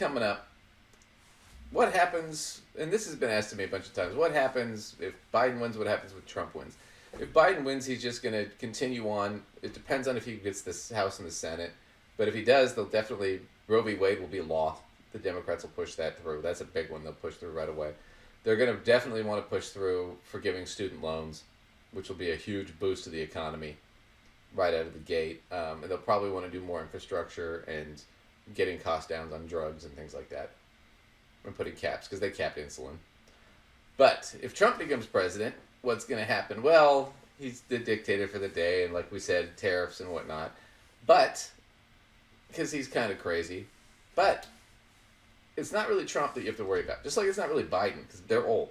coming up. What happens, and this has been asked to me a bunch of times, what happens if Biden wins, what happens if Trump wins? If Biden wins, he's just going to continue on. It depends on if he gets this House and the Senate. But if he does, they'll definitely, Roe v. Wade will be law. The Democrats will push that through. That's a big one they'll push through right away. They're going to definitely want to push through forgiving student loans, which will be a huge boost to the economy right out of the gate. And they'll probably want to do more infrastructure and getting cost downs on drugs and things like that. And putting caps, because they capped insulin. But if Trump becomes president, what's going to happen? Well, he's the dictator for the day, and like we said, tariffs and whatnot. But, because he's kind of crazy. But, it's not really Trump that you have to worry about. Just like it's not really Biden, because they're old.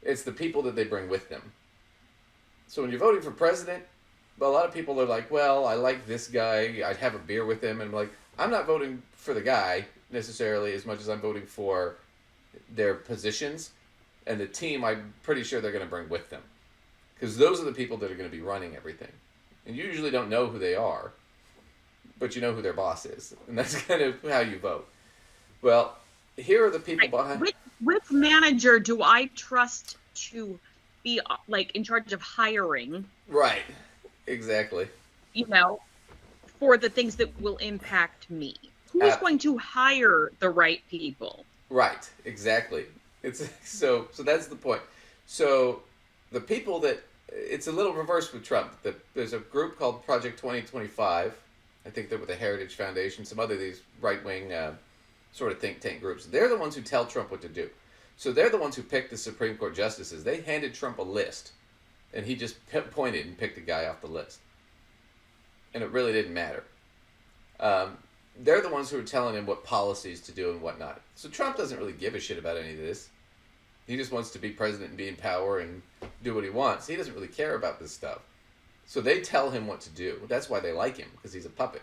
It's the people that they bring with them. So when you're voting for president, a lot of people are like, well, I like this guy, I'd have a beer with him, and I'm like, I'm not voting for the guy, necessarily, as much as I'm voting for their positions and the team I'm pretty sure they're going to bring with them. Because those are the people that are going to be running everything. And you usually don't know who they are, but you know who their boss is. And that's kind of how you vote. Well, here are the people behind... Which manager do I trust to be, like, in charge of hiring? Right. Exactly. You know, for the things that will impact me. Who's going to hire the right people? Right, exactly. It's so that's the point. So the people that it's a little reversed with Trump. There's a group called Project 2025. I think they're with the Heritage Foundation, some other these right-wing sort of think tank groups. They're the ones who tell Trump what to do. So they're the ones who picked the Supreme Court justices. They handed Trump a list, and he just pointed and picked a guy off the list. And it really didn't matter. They're the ones who are telling him what policies to do and whatnot. So Trump doesn't really give a shit about any of this. He just wants to be president and be in power and do what he wants. He doesn't really care about this stuff. So they tell him what to do. That's why they like him, because he's a puppet.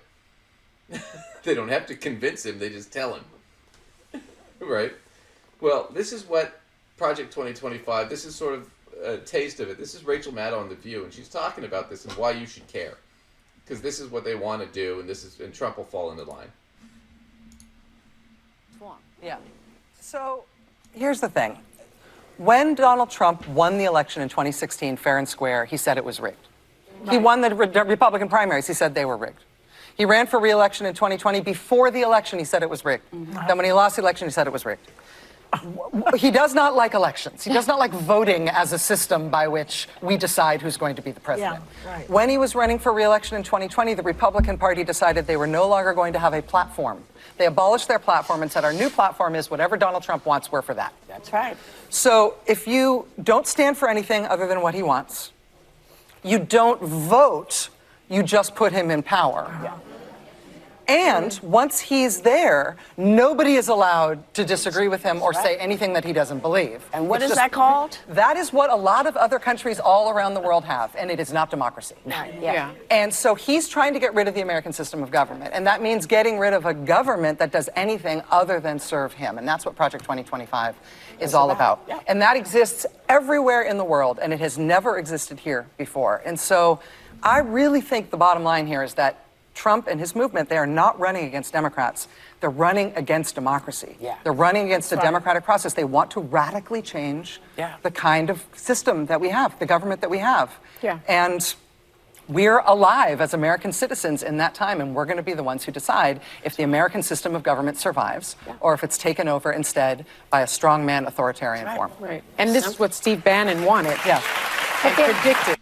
They don't have to convince him, they just tell him. Right? Well, this is what Project 2025, this is sort of a taste of it. This is Rachel Maddow on The View, and she's talking about this and why you should care. Because this is what they want to do, and Trump will fall into line. Yeah. So here's the thing. When Donald Trump won the election in 2016, fair and square, he said it was rigged. Right. He won the Republican primaries. He said they were rigged. He ran for re-election in 2020. Before the election, he said it was rigged. Mm-hmm. Then when he lost the election, he said it was rigged. He does not like elections. He does not like voting as a system by which we decide who's going to be the president. Yeah, right. When he was running for re-election in 2020, the Republican Party decided they were no longer going to have a platform. They abolished their platform and said, our new platform is whatever Donald Trump wants, we're for that. That's right. So if you don't stand for anything other than what he wants, you don't vote, you just put him in power. Yeah. And once he's there, nobody is allowed to disagree with him or say anything that he doesn't believe. And what is that called? That is what a lot of other countries all around the world have, and it is not democracy. Yeah. And so he's trying to get rid of the American system of government, and that means getting rid of a government that does anything other than serve him, and that's what Project 2025 is all about. Yeah. And that exists everywhere in the world, and it has never existed here before. And so I really think the bottom line here is that Trump and his movement, they are not running against Democrats. They're running against democracy. Yeah. They're running against the democratic process. They want to radically change the kind of system that we have, the government that we have. Yeah. And we're alive as American citizens in that time, and we're going to be the ones who decide if the American system of government survives or if it's taken over instead by a strongman authoritarian form. Right. And this is what Steve Bannon wanted. Yeah. And predicted.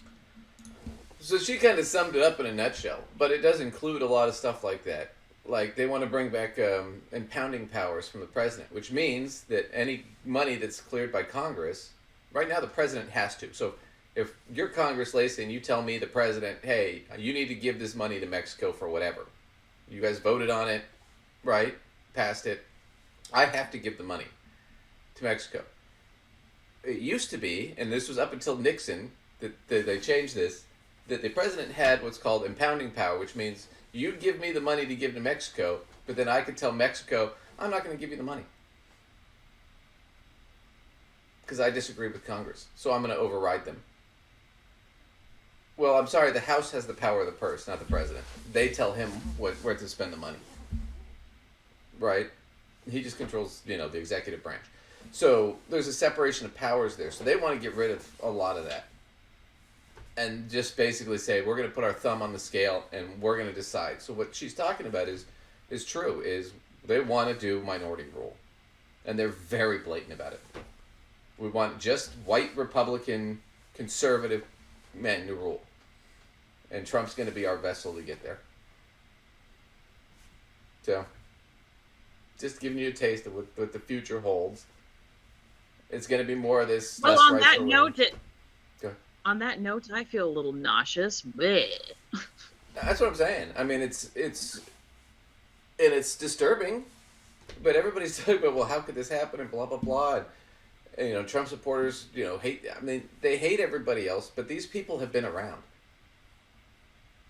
So she kind of summed it up in a nutshell, but it does include a lot of stuff like that. Like they want to bring back impounding powers from the president, which means that any money that's cleared by Congress, right now the president has to. So if you're Congress, Lacey, and you tell me, the president, hey, you need to give this money to Mexico for whatever. You guys voted on it, right? Passed it. I have to give the money to Mexico. It used to be, and this was up until Nixon, that they changed this, that the president had what's called impounding power, which means you'd give me the money to give to Mexico, but then I could tell Mexico, I'm not going to give you the money because I disagree with Congress, so I'm going to override them. Well, I'm sorry, the House has the power of the purse, not the president. They tell him where to spend the money, right? He just controls, you know, the executive branch. So there's a separation of powers there. So they want to get rid of a lot of that. And just basically say, we're going to put our thumb on the scale and we're going to decide. So what she's talking about is true, is they want to do minority rule. And they're very blatant about it. We want just white Republican conservative men to rule. And Trump's going to be our vessel to get there. So, just giving you a taste of what the future holds. It's going to be more of this. Well, less on right that for note, women. Go ahead. on that note, I feel a little nauseous. Bleh. That's what I'm saying. I mean, it's disturbing, but everybody's talking about, well, how could this happen and blah blah blah. And, you know, Trump supporters, you know, hate. I mean, they hate everybody else, but these people have been around.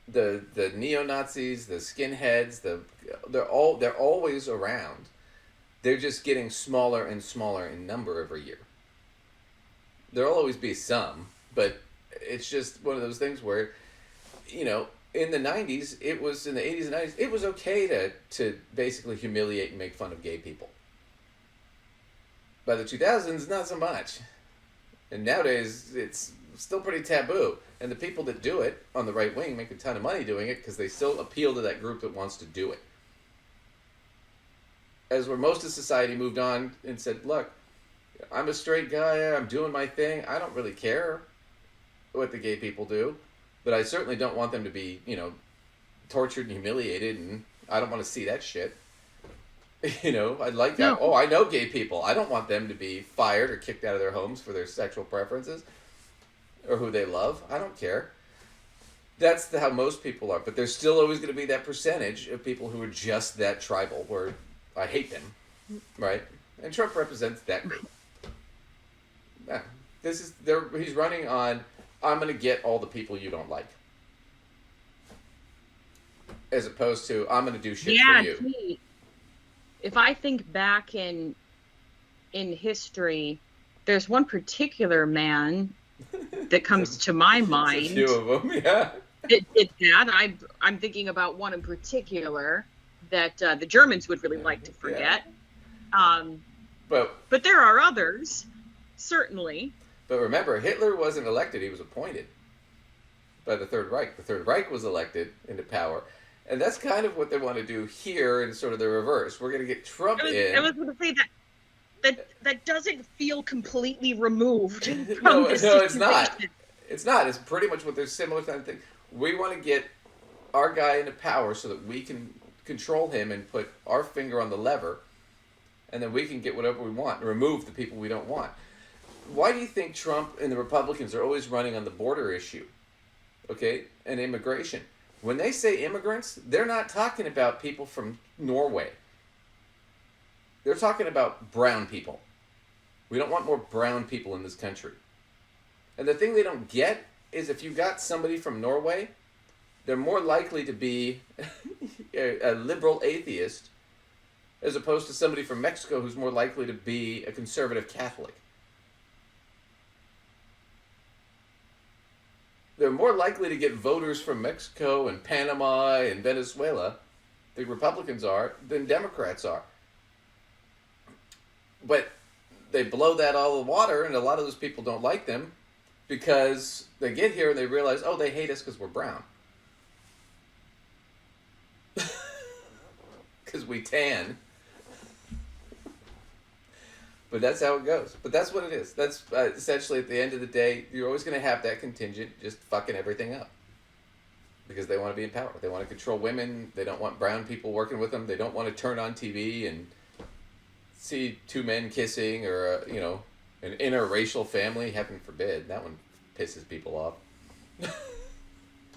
The neo-Nazis, the skinheads, they're always around. They're just getting smaller and smaller in number every year. There'll always be some, but it's just one of those things where, you know, in the 90s, it was, in the 80s and 90s, it was okay to basically humiliate and make fun of gay people. By the 2000s, not so much. And nowadays, it's still pretty taboo. And the people that do it on the right wing make a ton of money doing it because they still appeal to that group that wants to do it. As where most of society moved on and said, look, I'm a straight guy, I'm doing my thing, I don't really care what the gay people do, but I certainly don't want them to be, you know, tortured and humiliated, and I don't want to see that shit. You know, I'd like that. No. Oh, I know gay people. I don't want them to be fired or kicked out of their homes for their sexual preferences or who they love. I don't care. That's how most people are. But there's still always going to be that percentage of people who are just that tribal, where I hate them, right? And Trump represents that group. Yeah, he's running on, I'm going to get all the people you don't like. As opposed to, I'm going to do shit for you. See, if I think back in history, there's one particular man that comes to my mind. A few of them, yeah. That did that. I'm thinking about one in particular that the Germans would really like to forget. Yeah. But there are others, certainly. But remember, Hitler wasn't elected; he was appointed by the Third Reich. The Third Reich was elected into power. And that's kind of what they want to do here in sort of the reverse. We're going to get Trump in. I was going to say that doesn't feel completely removed from No, this it's not. situation. It's not. It's pretty much what they're similar kind of thing. We want to get our guy into power so that we can control him and put our finger on the lever, and then we can get whatever we want and remove the people we don't want. Why do you think Trump and the Republicans are always running on the border issue? Okay? And immigration. When they say immigrants, they're not talking about people from Norway. They're talking about brown people. We don't want more brown people in this country. And the thing they don't get is if you got somebody from Norway, they're more likely to be a liberal atheist as opposed to somebody from Mexico who's more likely to be a conservative Catholic. They're more likely to get voters from Mexico and Panama and Venezuela, the Republicans are, than Democrats are. But they blow that all the water, and a lot of those people don't like them because they get here and they realize, oh, they hate us because we're brown. Because we tan. But that's how it goes. But that's what it is. That's essentially, at the end of the day, you're always going to have that contingent just fucking everything up. Because they want to be in power. They want to control women. They don't want brown people working with them. They don't want to turn on TV and see two men kissing or, an interracial family. Heaven forbid. That one pisses people off.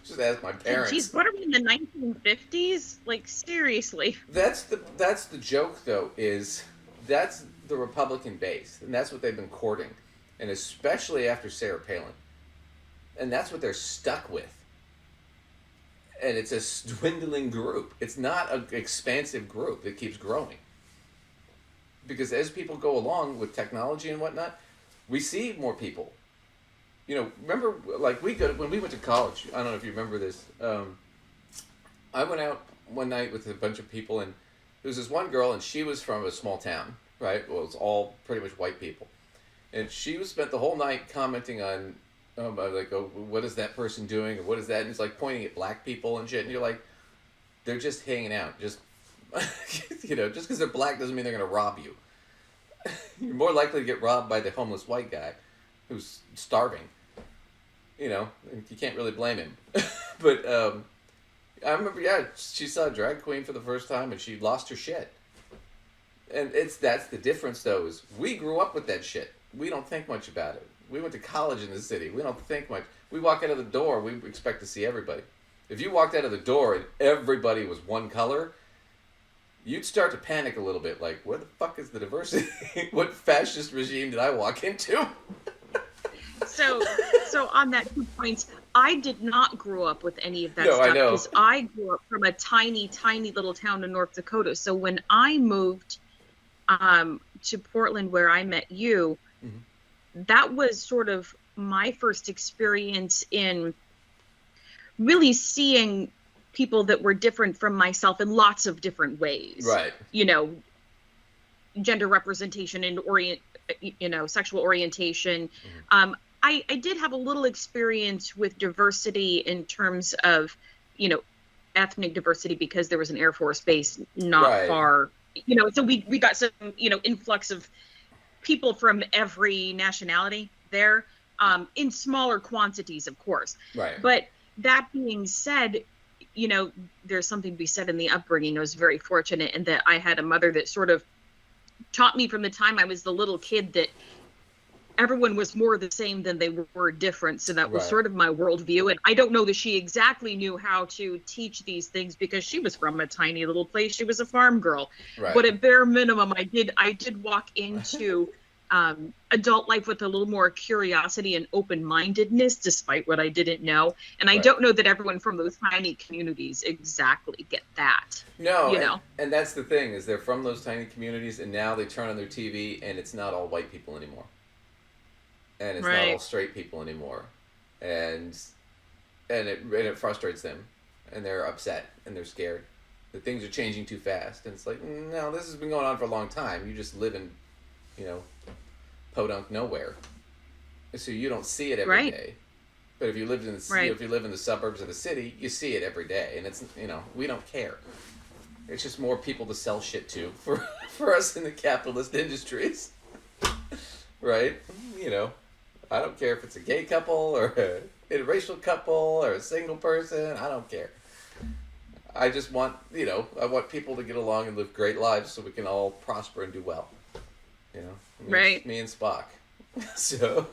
Just ask my parents. Jeez, what are we in the 1950s? Like, seriously. That's the joke, though, is that's the Republican base, and that's what they've been courting, and especially after Sarah Palin, and that's what they're stuck with. And it's a dwindling group. It's not an expansive group that keeps growing, because as people go along with technology and whatnot, we see more people. Remember, like when we went to college. I don't know if you remember this. I went out one night with a bunch of people, and There was this one girl, and she was from a small town, right? Well, it's all pretty much white people. And she was spent the whole night commenting on, like, oh, what is that person doing? Or what is that? And it's like pointing at black people and shit. And you're like, they're just hanging out. Just, you know, just because they're black doesn't mean they're going to rob you. You're more likely to get robbed by the homeless white guy who's starving. You know, and you can't really blame him. But I remember, she saw a drag queen for the first time and she lost her shit. And that's the difference, though, is we grew up with that shit. We don't think much about it. We went to college in the city. We don't think much. We walk out of the door, we expect to see everybody. If you walked out of the door and everybody was one color, you'd start to panic a little bit. Like, where the fuck is the diversity? What fascist regime did I walk into? So on that 2 points, I did not grow up with any of that No, I stuff know. because I grew up from a tiny, tiny little town in North Dakota. So when I moved to Portland, where I met you, that was sort of my first experience in really seeing people that were different from myself in lots of different ways. Right. You know, gender representation and sexual orientation. I did have a little experience with diversity in terms of, you know, ethnic diversity because there was an Air Force base not far, you know, so we got some, you know, influx of people from every nationality there, in smaller quantities, of course. Right. But that being said, you know, there's something to be said in the upbringing. I was very fortunate in that I had a mother that sort of taught me from the time I was the little kid that everyone was more the same than they were different. So that was sort of my worldview. And I don't know that she exactly knew how to teach these things because she was from a tiny little place. She was a farm girl. Right. But at bare minimum, I did walk into adult life with a little more curiosity and open-mindedness, despite what I didn't know. And I don't know that everyone from those tiny communities exactly get that. No, you know? And that's the thing, is they're from those tiny communities, and now they turn on their TV, and it's not all white people anymore. And it's not all straight people anymore. And it frustrates them. And they're upset. And they're scared. That things are changing too fast. And it's like, no, this has been going on for a long time. You just live in, you know, podunk nowhere. So you don't see it every day. But if you lived in the if you live in the suburbs of the city, you see it every day. And it's, you know, we don't care. It's just more people to sell shit to for us in the capitalist industries. Right? You know, I don't care if it's a gay couple or a interracial couple or a single person. I don't care. I just want, you know, I want people to get along and live great lives so we can all prosper and do well. You know? Me and Spock. So...